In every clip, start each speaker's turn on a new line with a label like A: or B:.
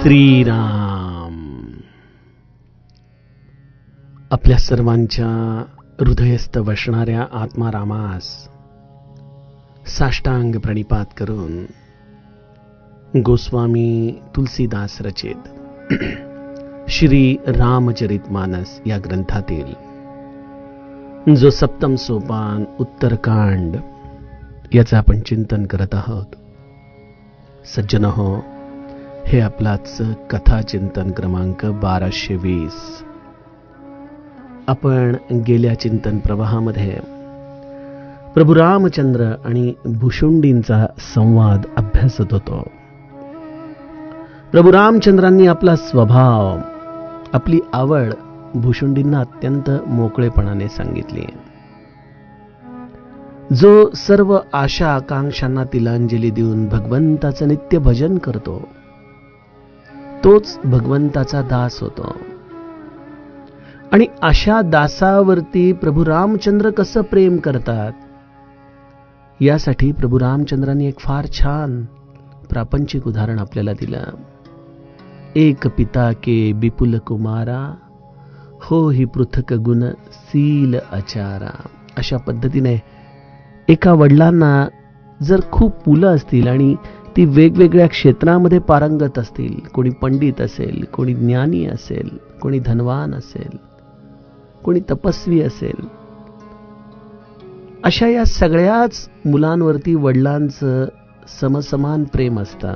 A: श्रीराम. आपल्या सर्वांच्या हृदयस्थ वसणाऱ्या आत्मारामास साष्टांग प्रणिपात करून गोस्वामी तुलसीदास रचित श्री रामचरितमानस या ग्रंथातील जो सप्तम सोपान उत्तरकांड याचं आपण चिंतन करत आहोत. सज्जनहो, हे आपलाच कथा चिंतन क्रमांक 1220. आपण गेल्या चिंतन प्रवाहामध्ये प्रभू रामचंद्र आणि भुशुंडींचा संवाद अभ्यासत होतो. प्रभू रामचंद्रांनी आपला स्वभाव, आपली आवड भुशुंडींना अत्यंत मोकळेपणाने सांगितली. जो सर्व आशा आकांक्षांना तिलांजली देऊन भगवंताचं नित्य भजन करतो तोच भगवंताचा दास होतो. आणि अशा दासावरती प्रभू रामचंद्र कसं प्रेम करतात यासाठी प्रभू रामचंद्रांनी एक फार छान प्रापंचिक उदाहरण आपल्याला दिलं. एक पिता के विपुल कुमारा, हो ही पृथक गुण सील आचारा. अशा पद्धतीने एका वडिलांना जर खूप मुलं असतील आणि ती वेगवेगळ्या क्षेत्रामध्ये पारंगत असतील, कोणी पंडित असेल, कोणी ज्ञानी असेल, कोणी धनवान असेल, कोणी तपस्वी असेल, अशा या सगळ्याच मुलांवरती वडिलांचं समसमान प्रेम असतं.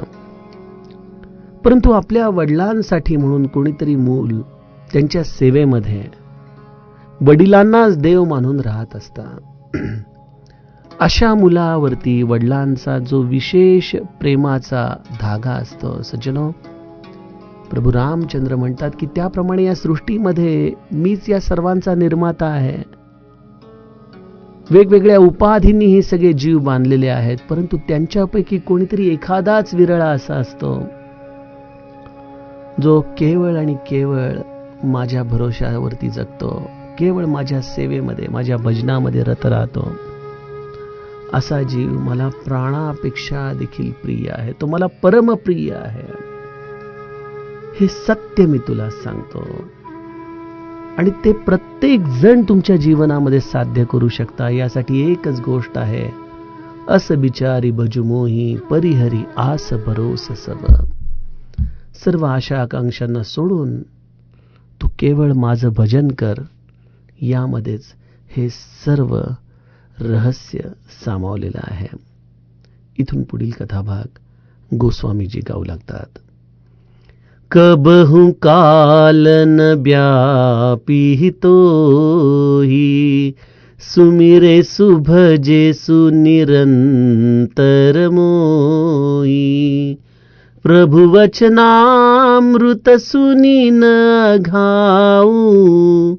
A: परंतु आपल्या वडिलांसाठी म्हणून कोणीतरी मूल त्यांच्या सेवेमध्ये वडिलांनाच देव मानून राहत असतं. अशा मुलावरती वडिलांचा जो विशेष प्रेमाचा धागा असतो, सज्जनो, प्रभू रामचंद्र म्हणतात की त्याप्रमाणे या सृष्टीमध्ये मीच या सर्वांचा निर्माता आहे. वेगवेगळ्या उपाधींनी हे सगळे जीव बांधलेले आहेत, परंतु त्यांच्यापैकी कोणीतरी एखादाच विरळा असा असतो जो केवळ आणि केवळ माझ्या भरोशावरती जगतो, केवळ माझ्या सेवेमध्ये, माझ्या भजनामध्ये रत राहतो. असा जीव मला प्राणापेक्षा देखील प्रिय आहे, तो मला परमप्रिय आहे. हे सत्य मी तुला सांगतो आणि ते प्रत्येक जण तुमच्या जीवनामध्ये साध्य करू शकता. यासाठी एकच गोष्ट आहे, अस बिचारी भजुमोही परिहरी आस भरोस सब. सर्व आशा आकांक्षांना सोडून तू केवळ माझं भजन कर. यामध्येच हे सर्व रहस्य सामावलेलं आहे. इथून पुढील कथाभाग गोस्वामीजी गाऊ लागतात. कबहु कालन व्यापी तोही, सुमिरे सुभजे सुनिरंतर मोही. प्रभु वचनामृत सुनी न घाऊ,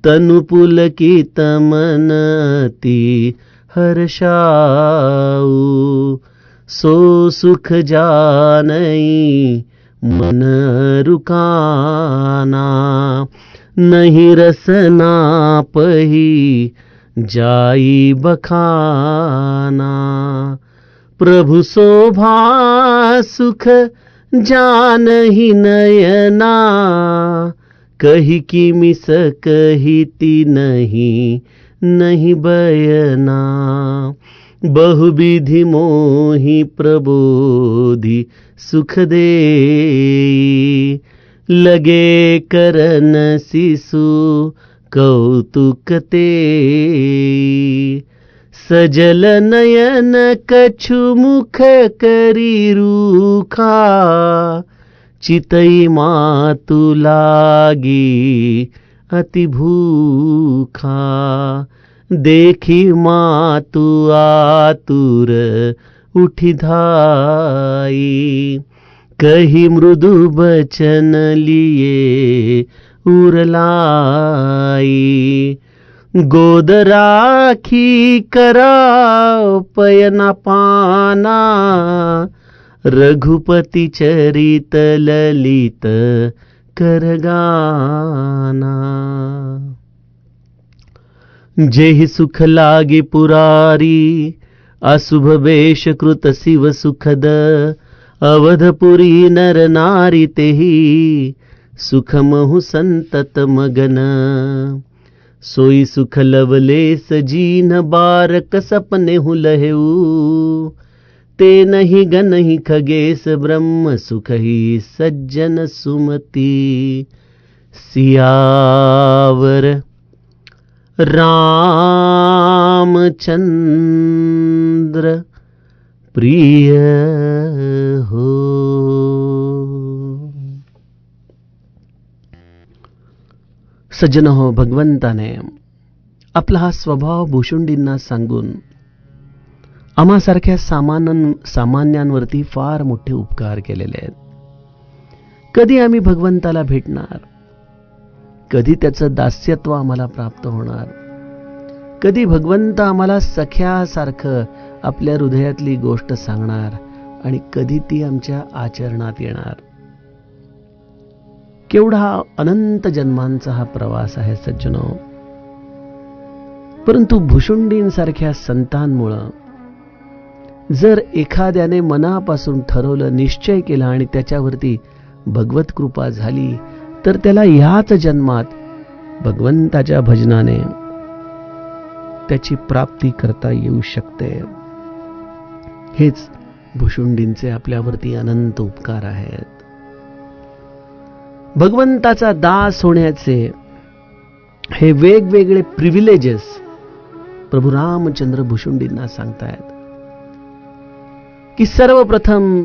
A: तनु पुलकित मनती हर्षाऊ. सो सुख जानई मन रुकाना, नहीं रसना पही जाई बखाना. प्रभु शोभा सुख जानहि नयना, कही की मिस कहिती नहीं नहीं बयना. बहुविधि मोहि प्रबोधि सुख दे, लगे करन शिशु कौतुक ते. सजल नयन कछु मुख करी रूखा, चितई मातु लागी अति भूखा. देखी मातु आतुर उठी धाई, कही मृदु बचन लिए उरलाई. गोद राखी कराओ पयना पाना, रघुपति चरित ललित करगाना. जेहि सुख लागे पुरारी, अशुभ वेश कृत शिव सुखद. अवधपुरी नर नारी तेही सुख महु संतत मगन. सोई सुख लवलेस जीन बारक सपने हु लहेऊ. ते नहीं गनहि खगेश ब्रह्म सुख ही सज्जन सुमति. सियावर रामचंद्र प्रिय हो. सज्जन हो, भगवंताने आपला हा स्वभाव भुशुंडींना सांगून आम्हासारख्या सामान्यांवरती फार मोठे उपकार केलेले आहेत. कधी आम्ही भगवंताला भेटणार? कधी त्याचं दास्यत्व आम्हाला प्राप्त होणार? कधी भगवंत आम्हाला सख्यासारखं आपल्या हृदयातली गोष्ट सांगणार आणि कधी ती आमच्या आचरणात येणार? केवढा अनंत जन्मांचा हा प्रवास आहे सज्जनो. परंतु भुशुंडींसारख्या संतांमुळं जर एखाद्याने मनापासून ठरवलं, निश्चय केला आणि त्याच्यावरती भगवत कृपा झाली, तर त्याला ह्याच जन्मात भगवंताच्या भजनाने त्याची प्राप्ती करता येऊ शकते. हेच भुशुंडींचे आपल्यावरती अनंत उपकार आहेत. भगवंताचा दास होण्याचे हे वेगवेगळे प्रिव्हिलेजेस प्रभू रामचंद्र भुशुंडींना सांगतायत की सर्वप्रथम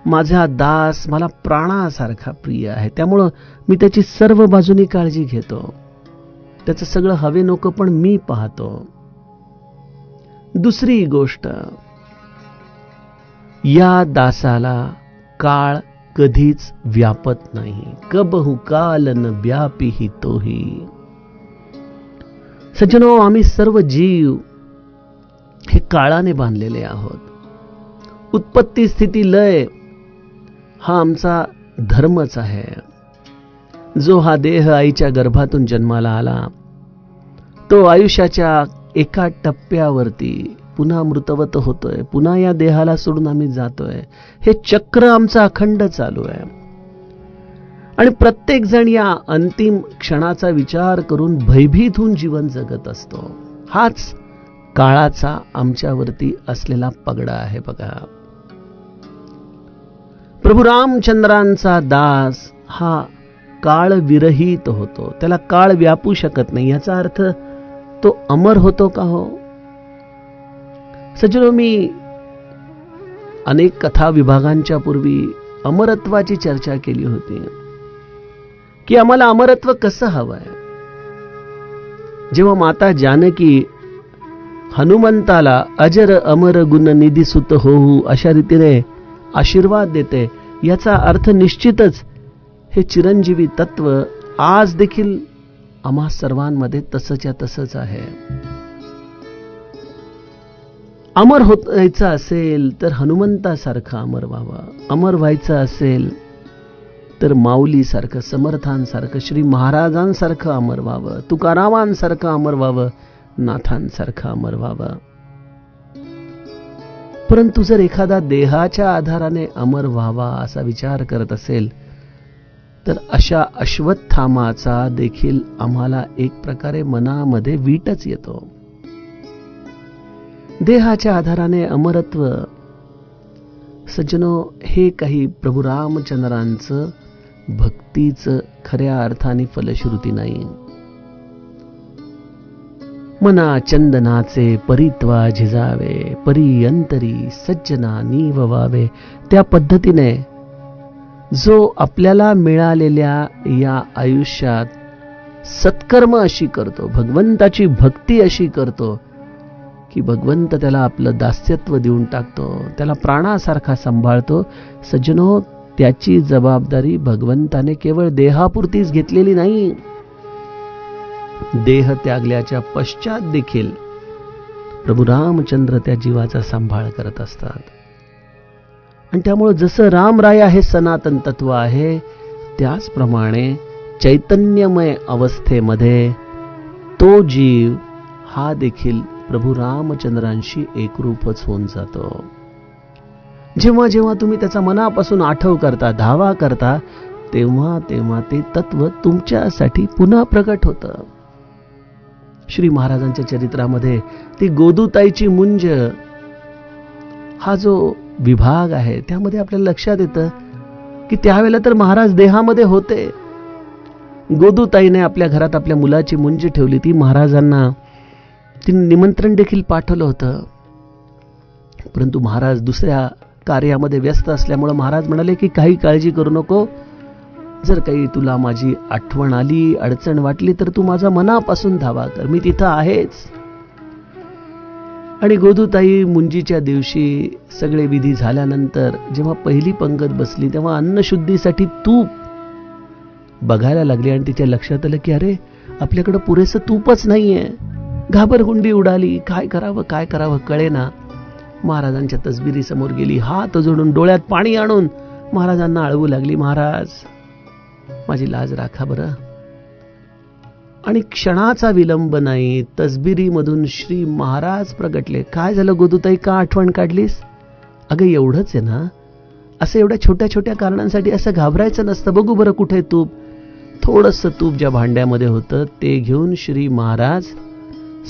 A: माझा दास मला प्राणासारखा प्रिय आहे, त्यामुळं मी त्याची सर्व बाजूनी काळजी घेतो. त्याचं सगळं हवे नको पण मी पाहतो. दुसरी गोष्ट, या दासाला काळ कधीच व्यापत नाही. कबहु काल न व्यापी ही तोही. सज्जनो, आम्ही सर्व जीव हे काळाने बांधलेले आहोत. उत्पत्ती स्थिती लय हा आमचा धर्मच आहे. जो हा देह आईच्या गर्भातून जन्माला आला, तो आयुष्याच्या एका टप्प्यावरती पुन्हा मृतवत होतोय, पुन्हा या देहाला सोडून आम्ही जातोय. हे चक्र आमचं अखंड चालू आहे आणि प्रत्येक जण या अंतिम क्षणाचा विचार करून भयभीत होऊन जीवन जगत असतो. हाच काळाचा आमच्यावरती असलेला पगडा आहे. बघा, प्रभू रामचंद्रांचा दास हा काळ विरहित होतो, त्याला काळ व्यापू शकत नाही. याचा अर्थ तो अमर होतो का हो? सज्जनो, मी अनेक कथा विभागांच्या पूर्वी अमरत्वाची चर्चा केली होती की आम्हाला अमरत्व कसं हवंय. जेव्हा माता जानकी हनुमंताला अजर अमर गुण निधी सुत होऊ अशा रीतीने आशीर्वाद देते, याचा अर्थ निश्चितच हे चिरंजीवी तत्व आज देखील आम्हा सर्वांमध्ये तसंच्या तसंच आहे. अमर व्हायचं असेल तर हनुमंतासारखं अमर व्हावं. अमर व्हायचं असेल तर माऊलीसारखं, समर्थांसारखं, श्री महाराजांसारखं अमर व्हावं, तुकारामांसारखं अमर व्हावं, नाथांसारखं अमर व्हावं. परंतु जर एखादा देहाच्या आधाराने अमर व्हावा असा विचार करत असेल तर अशा अश्वत्थामाचा देखील आम्हाला एक प्रकारे मनामध्ये वीटच येतो. देहाच्या आधाराने अमरत्व, सज्जनो, हे काही प्रभू रामचंद्रांचं भक्तीचं खऱ्या अर्थाने फलश्रुती नाही. मना चंदनाचे परित्वा झिजावे, परी अंतरी सज्जना नीव व्हावे. त्या पद्धतीने जो आपल्याला मिळालेल्या या आयुष्यात सत्कर्म अशी करतो, भगवंताची भक्ती अशी करतो की भगवंत त्याला आपलं दास्यत्व देऊन टाकतो, त्याला प्राणासारखा सांभाळतो. सज्जनो, त्याची जबाबदारी भगवंताने केवळ देहापुरतीच घेतलेली नाही. देह त्यागल्याच्या पश्चात देखील प्रभू रामचंद्र त्या जीवाचा सांभाळ करत असतात. आणि त्यामुळे जसं रामराया हे सनातन तत्व आहे, त्याचप्रमाणे चैतन्यमय अवस्थेमध्ये तो जीव हा देखील प्रभू रामचंद्रांशी एकरूपच होऊन जातो. जेव्हा जेव्हा तुम्ही त्याचा मनापासून आठव करता, धावा करता, तेव्हा तेव्हा ते तत्व तुमच्यासाठी पुन्हा प्रकट होतं. श्री महाराजांच्या चरित्रामध्ये ती गोदूताईची मुंज हा जो विभाग आहे त्यामध्ये आपल्याला लक्षात येतं की त्यावेळेला तर महाराज देहामध्ये होते. गोदूताईने आपल्या घरात आपल्या मुलाची मुंज ठेवली. ती महाराजांना तिने निमंत्रण देखील पाठवलं होतं, परंतु महाराज दुसऱ्या कार्यामध्ये व्यस्त असल्यामुळे महाराज म्हणाले की काही काळजी करू नको, जर काही तुला माझी आठवण आली, अडचण वाटली तर तू माझा मनापासून धावा कर, मी तिथं आहेच. आणि गोदूताई मुंजीच्या दिवशी सगळे विधी झाल्यानंतर जेव्हा पहिली पंगत बसली तेव्हा अन्नशुद्धीसाठी तूप बघायला लागली आणि तिच्या लक्षात आलं की अरे आपल्याकडे पुरेसं तूपच नाहीये. घाबरगुंडी उडाली, काय करावं कळेना. महाराजांच्या तसबिरी समोर गेली, हात जोडून डोळ्यात पाणी आणून महाराजांना अळवू लागली, महाराज माझी लाज राखा बरं. आणि क्षणाचा विलंब नाही, तसबिरीमधून श्री महाराज प्रगटले. काय झालं गोदूताई, का आठवण काढलीस? अगं एवढंच आहे ना, असं एवढ्या छोट्या छोट्या कारणांसाठी असं घाबरायचं नसतं. बघू बरं कुठे तूप. थोडंसं तूप ज्या भांड्यामध्ये होतं ते घेऊन श्री महाराज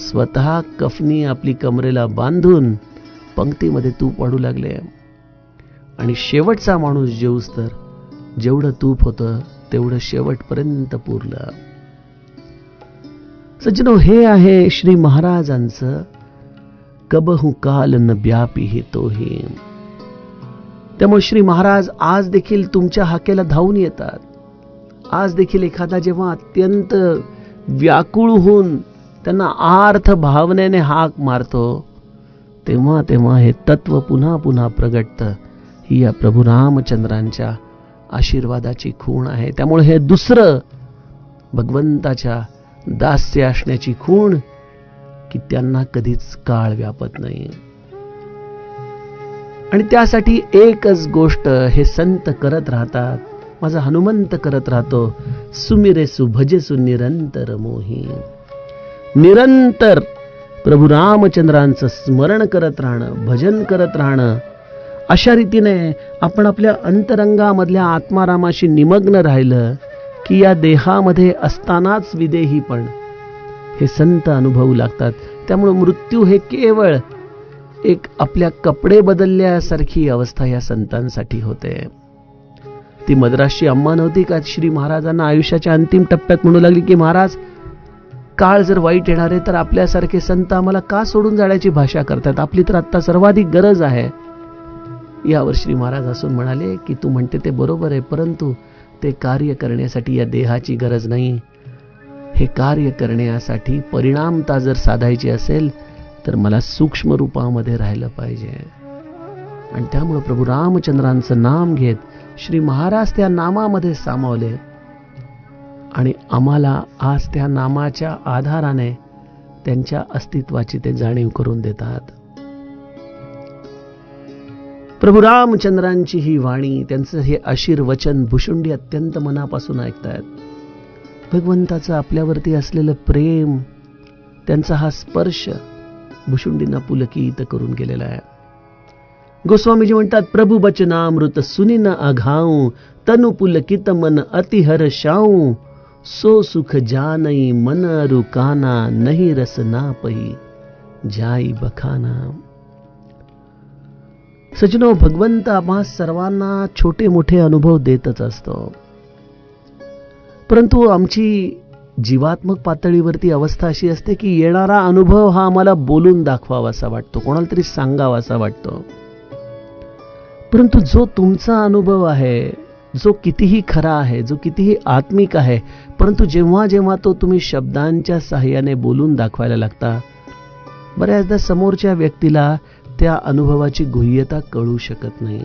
A: स्वतः कफनी आपली कमरेला बांधून पंक्तीमध्ये तूप वाढू लागले. आणि शेवटचा माणूस जेऊस तर जेवढं तूप होतं तेवढं शेवटपर्यंत पुरलं. सज्जनो, हे आहे श्री महाराजांचं कबहू काल न व्यापी हे तोही. त्यामुळे श्री महाराज आज देखील तुमच्या हाकेला धावून येतात. आज देखील एखादा जेव्हा अत्यंत व्याकुळ होऊन त्यांना आर्थ भावनेने हाक मारतो तेव्हा तेव्हा हे तत्व पुन्हा पुन्हा प्रगटतं. ही या प्रभू रामचंद्रांच्या आशीर्वादाची खूण आहे. त्यामुळे हे दुसरं भगवंताच्या दास्य असण्याची खूण की त्यांना कधीच काळ व्यापत नाही. आणि त्यासाठी एकच गोष्ट हे संत करत राहतात, माझा हनुमंत करत राहतो, सुमिरेसु भजेसु निरंतर मोही. निरंतर प्रभू रामचंद्रांचं स्मरण करत राहणं, भजन करत राहणं, अशा रीतीने आपण आपल्या अंतरंगामधल्या आत्मारामाशी निमग्न राहिलं की या देहामध्ये असतानाच विदेही पण हे संत अनुभवू लागतात. त्यामुळे मृत्यू हे केवळ एक आपल्या कपडे बदलल्यासारखी अवस्था या संतांसाठी होते. ती मद्रासची अम्मा नव्हती का श्री महाराजांना आयुष्याच्या अंतिम टप्प्यात म्हणू लागली की महाराज काळ जर वाईट येणार आहे तर आपल्यासारखे संत आम्हाला का सोडून जाण्याची भाषा करतात, आपली तर आत्ता सर्वाधिक गरज आहे. यावर श्री महाराज असून म्हणाले की तू म्हणते ते बरोबर आहे, परंतु ते कार्य करण्यासाठी या देहाची गरज नाही. हे कार्य करण्यासाठी परिणामता जर साधायची असेल तर मला सूक्ष्म रूपामध्ये राहिलं पाहिजे. आणि त्यामुळे प्रभू रामचंद्रांचं नाम घेत श्री महाराज त्या नामामध्ये सामावले आणि आम्हाला आज त्या नामाच्या आधाराने त्यांच्या अस्तित्वाची ते जाणीव करून देतात. प्रभू रामचंद्रांची ही वाणी, त्यांचं हे आशीर्वचन भुशुंडी अत्यंत मनापासून ऐकतात. भगवंताचं आपल्यावरती असलेलं प्रेम, त्यांचा हा स्पर्श भुशुंडींना पुलकित करून गेलेला आहे. गोस्वामीजी म्हणतात, प्रभु बचनामृत सुनिन अघाऊ, तनु पुलकित मन अति हर्षाऊ, सो सुख जानई मन रुकाना, नहीं रस ना पही जाई बखाना. सज्जनो, भगवंत आम्हा सर्वांना छोटे मोठे अनुभव देतच असतो, परंतु आमची जीवात्मक पातळीवरती अवस्था अशी असते की येणारा अनुभव हा आम्हाला बोलून दाखवावासा वाटतो, कोणाला तरी सांगावासा वाटतो. परंतु जो तुमचा अनुभव आहे, जो कितीही खरा आहे, जो कितीही आत्मिक आहे, परंतु जेव्हा जेव्हा तो तुम्ही शब्दांच्या साहाय्याने बोलून दाखवायला लागता, बऱ्याचदा समोरच्या व्यक्तीला त्या अनुभवाची गुह्यता कळू शकत नाही.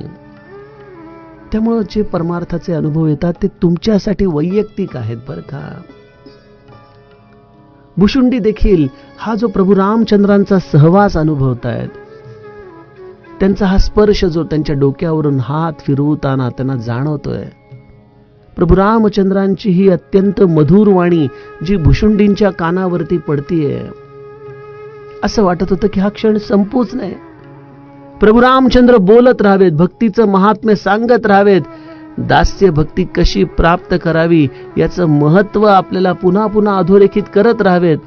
A: त्यामुळे जे परमार्थाचे अनुभव येतात ते तुमच्यासाठी वैयक्तिक आहेत बरं का. भुशुंडी देखील हा जो प्रभू रामचंद्रांचा सहवास अनुभवतायत, त्यांचा हा स्पर्श जो त्यांच्या डोक्यावरून हात फिरवताना त्यांना जाणवतोय, प्रभू रामचंद्रांची ही अत्यंत मधुर वाणी जी भुशुंडींच्या कानावरती पडतीये, असं वाटत होतं की हा क्षण संपूच नाही. प्रभू रामचंद्र बोलत राहावेत, भक्तीचं महात्म्य सांगत राहावेत. दास्य भक्ती कशी प्राप्त करावी याचं महत्व आपल्याला पुन्हा पुन्हा अधोरेखित करत राहावेत.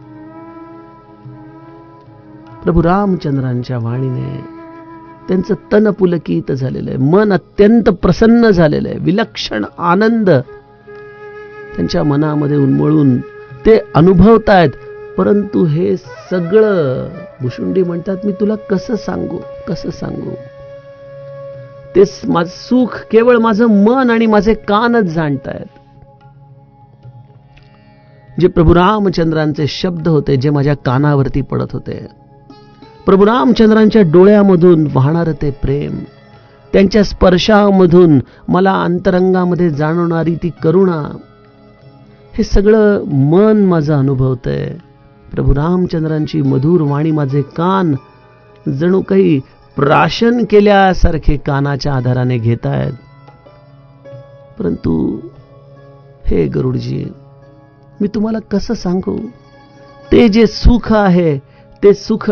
A: प्रभू रामचंद्रांच्या वाणीने त्यांचं तन पुलकित झालेलं आहे, मन अत्यंत प्रसन्न झालेलं आहे. विलक्षण आनंद त्यांच्या मनामध्ये उन्मळून ते अनुभवतायत. परंतु हे सगळं भुशुंडी म्हणतात, मी तुला कसं सांगू. ते माझं सुख केवळ माझं मन आणि माझे कानच जाणतायत. जे प्रभू रामचंद्रांचे शब्द होते, जे माझ्या कानावरती पडत होते, प्रभू रामचंद्रांच्या डोळ्यामधून वाहणारं ते प्रेम, त्यांच्या स्पर्शामधून मला अंतरंगामध्ये जाणवणारी ती करुणा, हे सगळं मन माझं अनुभवतंय. प्रभू रामचंद्रांची मधुर वाणी माझे कान जणू काही प्राशन केल्यासारखे कानाच्या आधाराने घेतायत. परंतु हे गरुडजी, मी तुम्हाला कसं सांगू? ते जे सुख आहे, ते सुख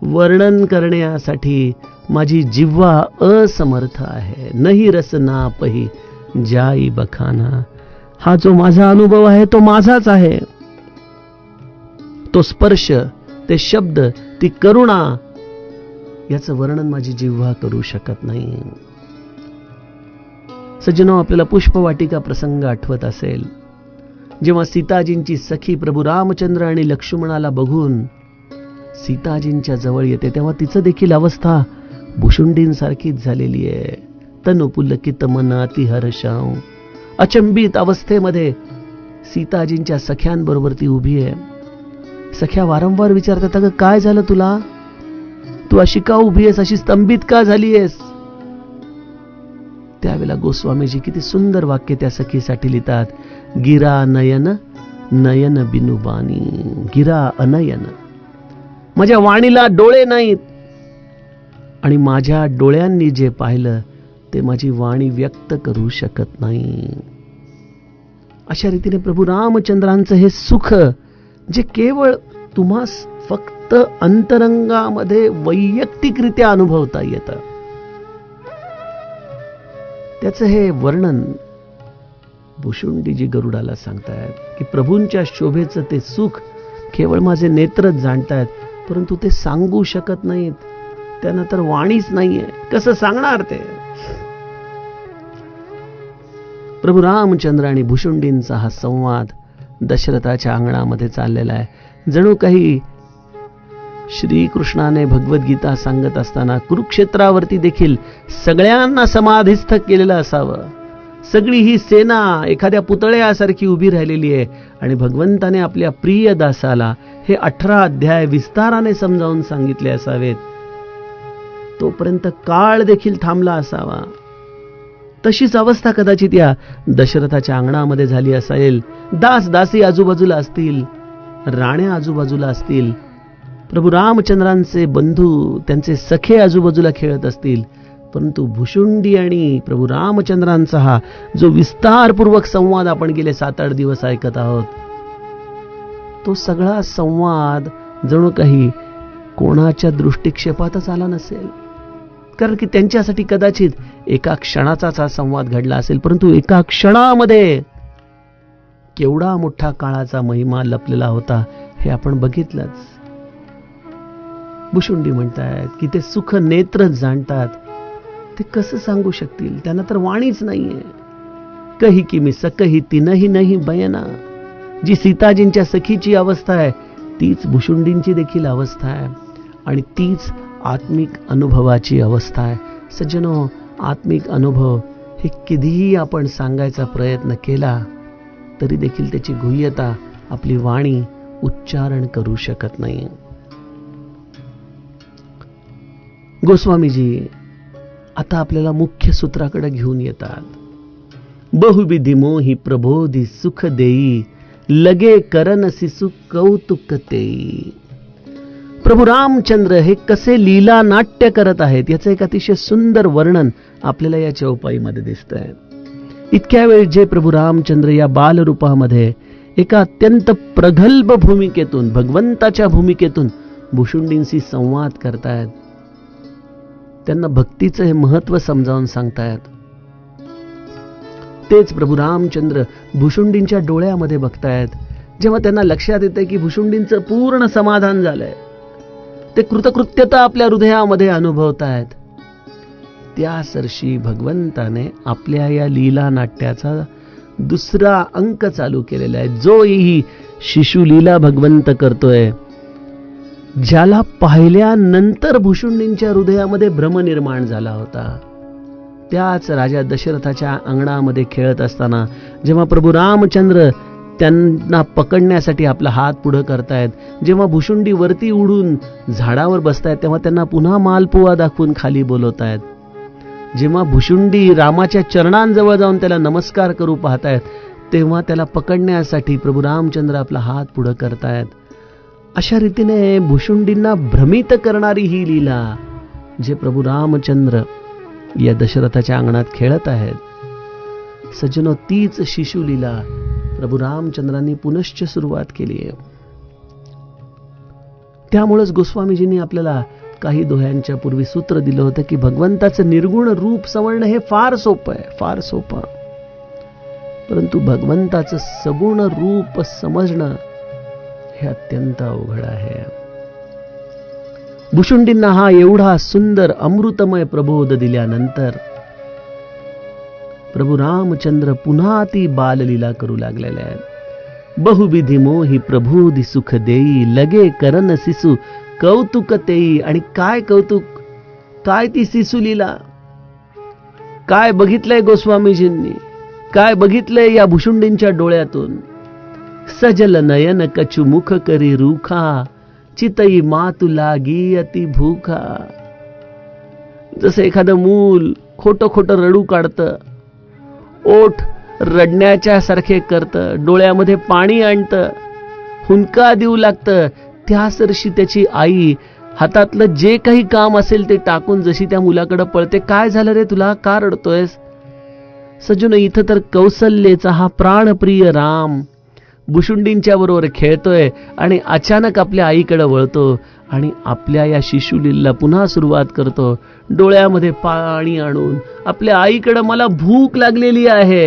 A: वर्णन करण्यासाठी माझी जिव्हा असमर्थ आहे. नाही रस ना पही जाई बखाना. हा जो माझा अनुभव आहे तो माझाच आहे. तो स्पर्श, ते शब्द, ती करुणा, याचं वर्णन माझी जिव्हा करू शकत नाही. सज्जनो, आपल्याला पुष्पवाटिका प्रसंग आठवत असेल, जेव्हा सीताजींची सखी प्रभू रामचंद्र आणि लक्ष्मणाला बघून सीताजींच्या जवळ येते, तेव्हा तिचं देखील अवस्था भुशुंडींसारखीच झालेली आहे. तनु पुलकित मन अति हर्षाव. अचंबित अवस्थेमध्ये सीताजींच्या सख्यांबरोबर ती उभी आहे. सख्या वारंवार विचारतात, अगं काय झालं तुला? तू अशी का उभी आहेस? अशी स्तंभित का झाली आहेस? त्यावेळेला गोस्वामीजी किती सुंदर वाक्य त्या सखीसाठी लिहितात. गिरा नयन नयन बिनुबानी. गिरा अनयन. माझ्या वाणीला डोळे नाहीत आणि माझ्या डोळ्यांनी जे पाहिलं ते माझी वाणी व्यक्त करू शकत नाही. अशा रीतीने प्रभू रामचंद्रांचं हे सुख, जे केवळ तुम्हास फक्त अंतरंगामध्ये वैयक्तिकरित्या अनुभवता येतं, त्याचं हे वर्णन भुशुंडीजी गरुडाला सांगतायत की प्रभूंच्या शोभेचं ते सुख केवळ माझे नेत्रच जाणतायत, परंतु ते सांगू शकत नाहीत. त्यांना तर वाणीच नाहीये, कसं सांगणार ते? प्रभू रामचंद्र आणि भुशुंडींचा हा संवाद दशरथाच्या अंगणामध्ये चाललेला आहे. जणू काही श्रीकृष्णाने भगवद्गीता सांगत असताना कुरुक्षेत्रावरती देखील सगळ्यांना समाधिस्थ केलेलं असावं. सगळी ही सेना एखाद्या पुतळ्यासारखी उभी राहिलेली आहे आणि भगवंताने आपल्या प्रिय दासाला हे 18 अध्याय विस्ताराने समजावून सांगितले असावेत. तोपर्यंत काळ देखील थांबला असावा. तशीच अवस्था कदाचित या दशरथाच्या अंगणामध्ये झाली असेल. दास दासी आजूबाजूला असतील, राण्या आजूबाजूला असतील, प्रभू रामचंद्रांचे बंधू, त्यांचे सखे आजूबाजूला खेळत असतील. परंतु भुशुंडी आणि प्रभू रामचंद्रांचा हा जो विस्तारपूर्वक संवाद आपण गेले 7-8 दिवस ऐकत आहोत, तो सगळा संवाद जणू काही कोणाच्या दृष्टिक्षेपातच आला नसेल. कारण की त्यांच्यासाठी कदाचित एका क्षणाचाच हा संवाद घडला असेल, परंतु एका क्षणामध्ये केवढा मोठा काळाचा महिमा लपलेला होता हे आपण बघितलंच. भुशुंडी म्हणतायत की ते सुख नेत्र जाणतात, ते कसं सांगू शकतील? त्यांना तर वाणीच नाहीये. कही की मी सकही तीनही नाही बयना. जी सीताजींच्या सखीची अवस्था आहे तीच भुशुंडींची देखील अवस्था आहे आणि तीच आत्मिक अनुभवाची अवस्था आहे. सज्जनो, आत्मिक अनुभव हे कधीही आपण सांगायचा प्रयत्न केला तरी देखील त्याची गुह्यता आपली वाणी उच्चारण करू शकत नाही. गोस्वामीजी आता आपल्याला मुख्य सूत्राकडे घेऊन येतात. बहुविधी मोही प्रबोधी सुख देई, लगे करन सिसु कौतुक तेई. प्रभू रामचंद्र हे कसे लीला नाट्य करत आहेत याचं एक अतिशय सुंदर वर्णन आपल्याला या चौपाईमध्ये दिसतंय. इतक्या वेळ जे प्रभू रामचंद्र या बालरूपामध्ये एका अत्यंत प्रगल्भ भूमिकेतून, भगवंताच्या भूमिकेतून भुशुंडींशी संवाद करतायत, त्यांना भक्तीचं हे महत्व समजावून सांगतायत. तेच प्रभू रामचंद्र भुशुंडींच्या डोळ्यामध्ये बघतायत. जेव्हा त्यांना लक्षात येतंय की भुशुंडींचं पूर्ण समाधान झालंय, ते कृतकृत्यता आपल्या हृदयामध्ये अनुभवतायत, त्या सरशी भगवंताने आपल्या या लीला नाट्याचा दुसरा अंक चालू केलेला आहे, जो ही शिशुलीला भगवंत करतोय, ज्याला पाहिल्यानंतर भुशुंडींच्या हृदयामध्ये भ्रम निर्माण झाला होता. त्याच राजा दशरथाच्या अंगणामध्ये खेळत असताना जेव्हा प्रभू रामचंद्र त्यांना पकडण्यासाठी आपला हात पुढे करतायत, जेव्हा भुशुंडी वरती उडून झाडावर बसतायत, तेव्हा त्यांना पुन्हा मालपुवा दाखवून खाली बोलवतायत. जेव्हा भुशुंडी रामाच्या चरणांजवळ जाऊन त्याला नमस्कार करू पाहतायत, तेव्हा त्याला पकडण्यासाठी प्रभू रामचंद्र आपला हात पुढे करतायत. अशा रीतीने भुशुंडींना भ्रमित करणारी ही लीला जे प्रभू रामचंद्र या दशरथाच्या अंगणात खेळत आहेत, सज्जनो, तीच शिशुलीला प्रभू रामचंद्रांनी पुनश्च सुरुवात केली आहे. त्यामुळेच गोस्वामीजींनी आपल्याला काही दोह्यांच्या पूर्वी सूत्र दिलं होतं की भगवंताचं निर्गुण रूप समजणं हे फार सोपं आहे, फार सोपं. परंतु भगवंताचं सगुण रूप समजणं हे अत्यंत अवघड आहे. भुशुंडींना हा एवढा सुंदर अमृतमय प्रबोध दिल्यानंतर प्रभू रामचंद्र पुन्हा ती बाललीला करू लागलेले आहेत. बहुविधी मोही प्रभुदी सुख देई, लगे करन शिशु कौतुक तेई. आणि काय कौतुक, काय ती शिशुलीला, काय बघितलंय गोस्वामीजींनी, काय बघितलंय या भुशुंडींच्या डोळ्यातून. सजल नयन कछु मुख करी रूखा, चितई मातु लागी अति भूखा. जसं एखादं मूल खोटं खोटं रडू काढतं, ओठ रडण्याच्या सारखे करतं, डोळ्यामध्ये पाणी आणतं, हुंका देऊ लागतं, त्यासरशी त्याची आई हातातलं जे काही काम असेल ते टाकून जशी त्या मुलाकडे पळते. काय झालं रे तुला, का रडतोयस? सज्जनो, इथं तर कौसल्येचा हा प्राणप्रिय राम भुशुंडींच्या बरोबर खेळतोय आणि अचानक आपल्या आईकडे वळतो आणि आपल्या या शिशुलीला पुन्हा सुरुवात करतो, डोळ्यामध्ये पाणी आणून आपल्या आईकडे मला भूक लागलेली आहे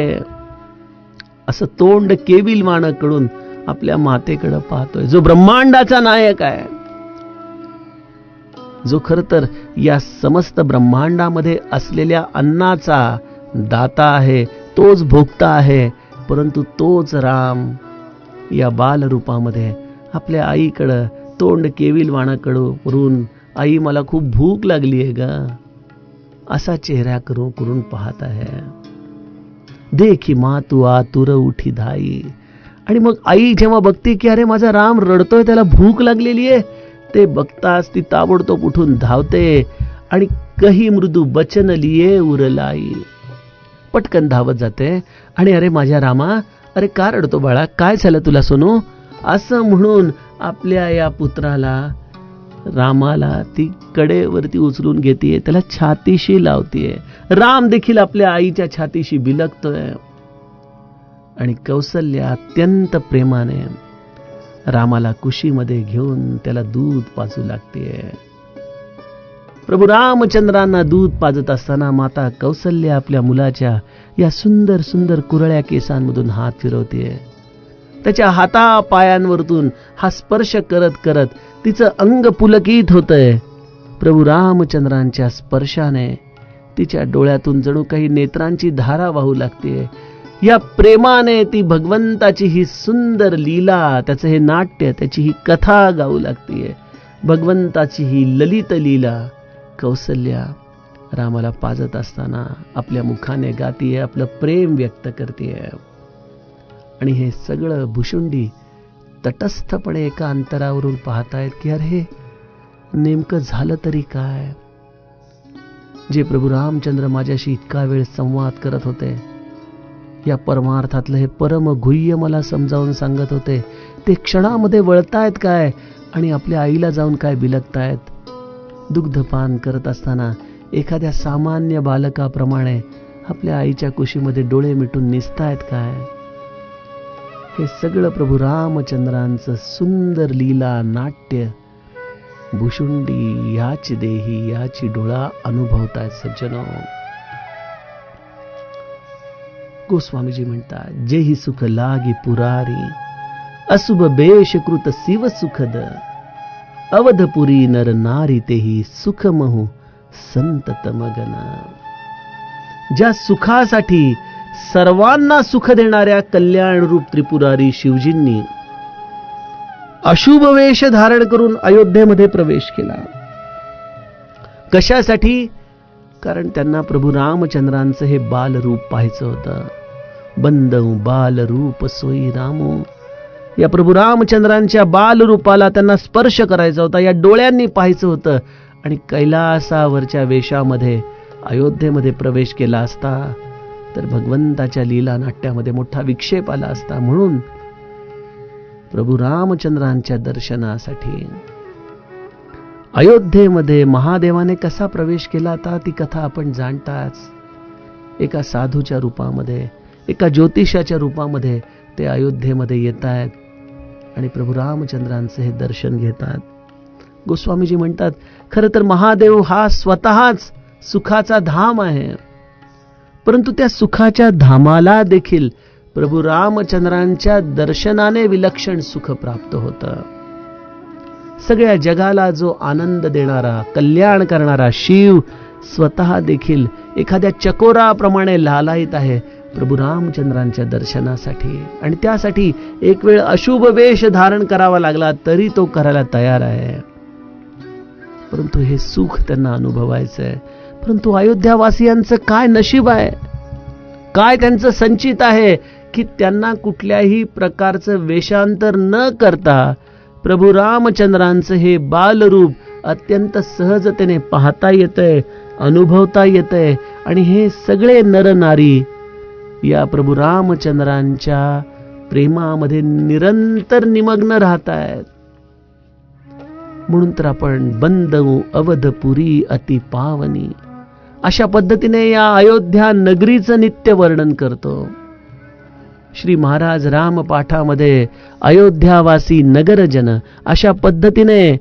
A: असं तोंड केविलवाणं कडून आपल्या मातेकडे पाहतोय, जो ब्रह्मांडाचा नायक आहे, जो खर तर या समस्त ब्रह्मांडामध्ये असलेल्या अन्नाचा दाता आहे, तोच भोक्ता आहे. परंतु तोच राम या बाल रूपामध्ये आपल्या आईकडं तोंड केविलवाणं करून, आई मला खूप भूक लागली आहे ग, असा चेहरा करून पाहत आहे. देखी मातु आतुर उठी धाई. आणि मग आई जेव्हा बघते की अरे माझा राम रडतोय, त्याला भूक लागलेली आहे, ते बघताच ती ताबडतोब उठून धावते आणि कही मृदू बचन लिये उरलाई, पटकन धावत जाते आणि अरे माझ्या रामा, अरे का रडतो बाळा, काय झालं तुला सोनू, असं म्हणून आपल्या या पुत्राला रामाला ती कडेवरती उचलून घेते, त्याला छातीशी लावतीये. राम देखील आपल्या आईच्या छातीशी बिलगतोय आणि कौसल्या अत्यंत प्रेमाने रामाला कुशीमध्ये घेऊन त्याला दूध पाजू लागते. प्रभू रामचंद्रांना दूध पाजत असताना माता कौसल्या आपल्या मुलाच्या या सुंदर सुंदर कुरळ्या केसांमधून हात फिरवते. त्याच्या हाता पायांवरतून हा स्पर्श करत करत तिचं अंग पुलकित होतंय. प्रभू रामचंद्रांच्या स्पर्शाने तिच्या डोळ्यातून जणू काही नेत्रांची धारा वाहू लागते. या प्रेमाने ती भगवंताची ही सुंदर लीला, त्याचं हे नाट्य, त्याची ही कथा गाऊ लागते. भगवंताची ही ललित लीला कौसल्या रामाला पाजत असताना आपल्या मुखाने गातीये, आपलं प्रेम व्यक्त करते. आणि हे सगळं भुशुंडी तटस्थपणे एका अंतरावरून पाहतायत की अरे नेमकं झालं तरी काय. जे प्रभू रामचंद्र माझ्याशी इतका वेळ संवाद करत होते, या परमार्थातलं हे परम गुह्य मला समजावून सांगत होते, ते क्षणामध्ये वळतायत काय आणि आपल्या आईला जाऊन काय बिलगतायत. दुग्धपान करत असताना एखाद्या सामान्य बालकाप्रमाणे आपल्या आईच्या कुशीमध्ये डोळे मिटून निसतायत काय. हे सगळं प्रभू रामचंद्रांचं सुंदर लीला नाट्य भुशुंडी याची देही याची डोळा अनुभवतायत सज्जनो. गोस्वामीजी म्हणतात, जेही सुख लागी पुरारी, अशुभ बेशकृत शिव सुखद, अवधपुरी नर नारी तेही सुख महू संतत मगन. ज्या सुखासाठी सर्वांना सुख देणाऱ्या कल्याण रूप त्रिपुरारी शिवजींनी अशुभ वेश धारण करून अयोध्येमध्ये प्रवेश केला. कशासाठी? कारण त्यांना प्रभू रामचंद्रांचं हे बालरूप पाहायचं होतं. बंदऊ बाल रूप सोई रामो, या प्रभू रामचंद्रांच्या बालरूपाला त्यांना स्पर्श करायचा होता, या डोळ्यांनी पाहायचं होतं. आणि कैलासावरच्या वेशामध्ये अयोध्येमध्ये प्रवेश केला असता तर भगवंताच्या लीला नाट्यामध्ये मोठा विक्षेप आला असता. म्हणून प्रभू रामचंद्रांच्या दर्शनासाठी अयोध्येमध्ये महादेवाने कसा प्रवेश केला आता ती कथा आपण जाणताच. एका साधूच्या रूपामध्ये, एका ज्योतिषाच्या रूपामध्ये ते अयोध्येमध्ये येत आहेत आणि प्रभू रामचंद्रांचे हे दर्शन घेतात. गोस्वामीजी म्हणतात, खरं तर महादेव हा स्वतःच सुखाचा धाम आहे, परंतु त्या सुखाच्या धामाला देखील प्रभू रामचंद्रांच्या दर्शनाने विलक्षण सुख प्राप्त होतं. सगळ्या जगाला जो आनंद देणारा, कल्याण करणारा शिव स्वतः देखील एखाद्या चकोराप्रमाणे लालायित आहे प्रभू रामचंद्रांच्या दर्शनासाठी. आणि त्यासाठी एक वेळ अशुभ वेश धारण करावा लागला तरी तो करायला तयार आहे. परंतु हे सुख त्यांना अनुभवायचंय. परंतु अयोध्यावासियांचं काय नशीब आहे, काय त्यांचं संचित आहे की त्यांना कुठल्याही प्रकारचं वेशांतर न करता प्रभू रामचंद्रांचं हे बालरूप अत्यंत सहजतेने पाहता येतंय, अनुभवता येतंय. आणि हे सगळे नरनारी या प्रभू रामचंद्रांच्या प्रेमामध्ये निरंतर निमग्न राहत आहेत. म्हणून तर आपण बंदऊ अवधपुरी अति पावनी अशा पद्धतीने या अयोध्या नगरीचं नित्य वर्णन करतो. श्री महाराज रामपाठामध्ये अयोध्यावासी नगरजन अशा पद्धतीने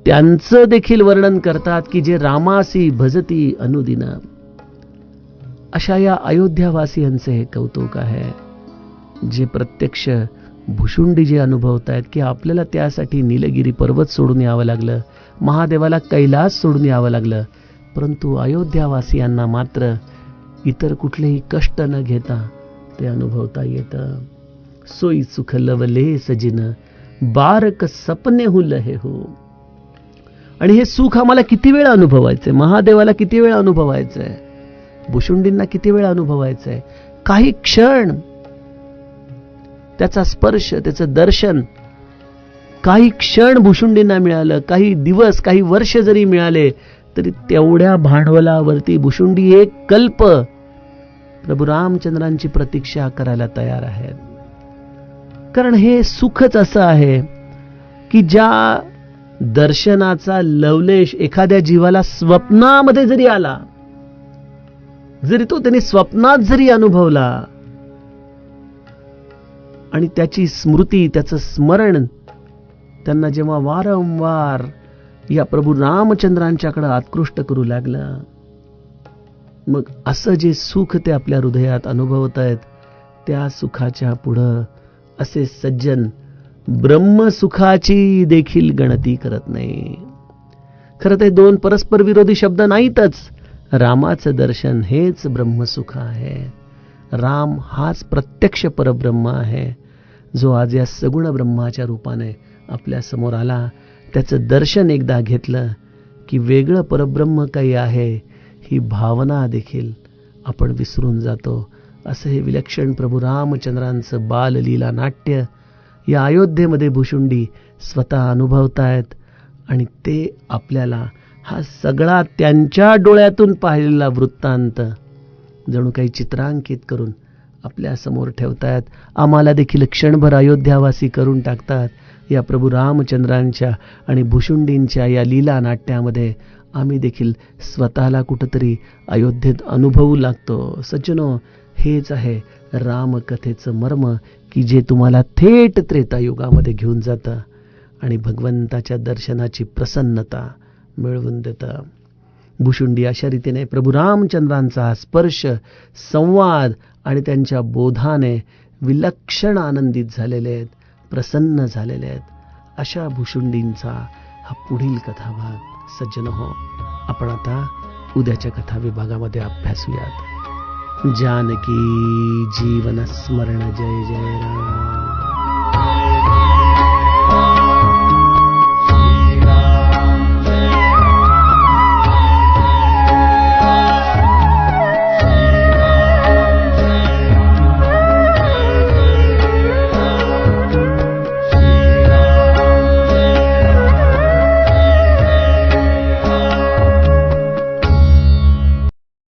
A: त्यांचं देखील वर्णन करतात की जे रामासी भजती अनुदिन. अशा या अयोध्यावासियांचे हे कौतुक आहे, जे प्रत्यक्ष भुशुंडी जे अनुभवत आहेत की आपल्याला त्यासाठी नीलगिरी पर्वत सोडून यावं लागलं, महादेवाला कैलास सोडून यावं लागलं. परंतु अयोध्यावासियांना मात्र इतर कुठलेही कष्ट न घेता ते अनुभवता येतं. सोई सुख लवले सजिन बारक सपने हु लहे हो. आणि हे सुख आम्हाला किती वेळ अनुभवायचंय, महादेवाला किती वेळ अनुभवायचंय, भुशुंडींना किती वेळ अनुभवायचंय. काही क्षण त्याचा स्पर्श, त्याचं दर्शन काही क्षण भुशुंडींना मिळालं, काही दिवस, काही वर्ष जरी मिळाले तरी तेवढ्या भांडवलावरती भुशुंडी एक कल्प प्रभू रामचंद्रांची प्रतीक्षा करायला तयार आहेत. कारण हे सुखच असं आहे की ज्या दर्शनाचा लवलेश एखाद्या जीवाला स्वप्नामध्ये जरी आला, जरी तो त्याने स्वप्नात जरी अनुभवला आणि त्याची स्मृती, त्याचं स्मरण त्यांना जेव्हा वारंवार या प्रभू रामचंद्रांच्याकडे आत्कृष्ट करू लागलं, मग असं जे सुख ते आपल्या हृदयात अनुभवत आहेत, त्या सुखाच्या पुढं असे सज्जन ब्रह्मसुखाची देखील गणती करत नाही. खरं ते दोन परस्पर विरोधी शब्द नाहीतच. रामाचं दर्शन हेच ब्रह्मसुख आहे. राम हाच प्रत्यक्ष परब्रह्म आहे, जो आज या सगुण ब्रह्माच्या रूपाने आपल्या समोर आला. त्याचं दर्शन एकदा घेतलं की वेगळं परब्रह्म काही आहे ही भावना देखील आपण विसरून जातो. असं हे विलक्षण प्रभू रामचंद्रांचं बाललीला नाट्य या अयोध्येमध्ये भुशुंडी स्वतः अनुभवतायत. आणि ते आपल्याला हा सगळा त्यांच्या डोळ्यातून पाहिलेला वृत्तांत जणू काही चित्रांकित करून आपल्या समोर ठेवतायत. आम्हाला देखील क्षणभर अयोध्यावासी करून टाकतात. या प्रभू रामचंद्रांच्या आणि भुशुंडींच्या या लीला नाट्यामध्ये आम्ही देखील स्वतःला कुठंतरी अयोध्येत अनुभवू लागतो. सज्जनो, हेच आहे रामकथेचं मर्म की जे तुम्हाला थेट त्रेतायुगामध्ये घेऊन जातं. आणि भगवंताच्या दर्शनाची प्रसन्नता मिळवून देतं. भुशुंडी अशा रीतीने प्रभू रामचंद्रांचा स्पर्श, संवाद आणि त्यांच्या बोधाने विलक्षण आनंदित झालेले आहेत, प्रसन्न झालेले आहेत. अशा भुशुंडींचा हा पुढील कथाभाग. सज्जनहो, आपण आता उद्याच्या कथा विभागामध्ये अभ्यासूयात. जानकी जीवन स्मरण. जय जय राम.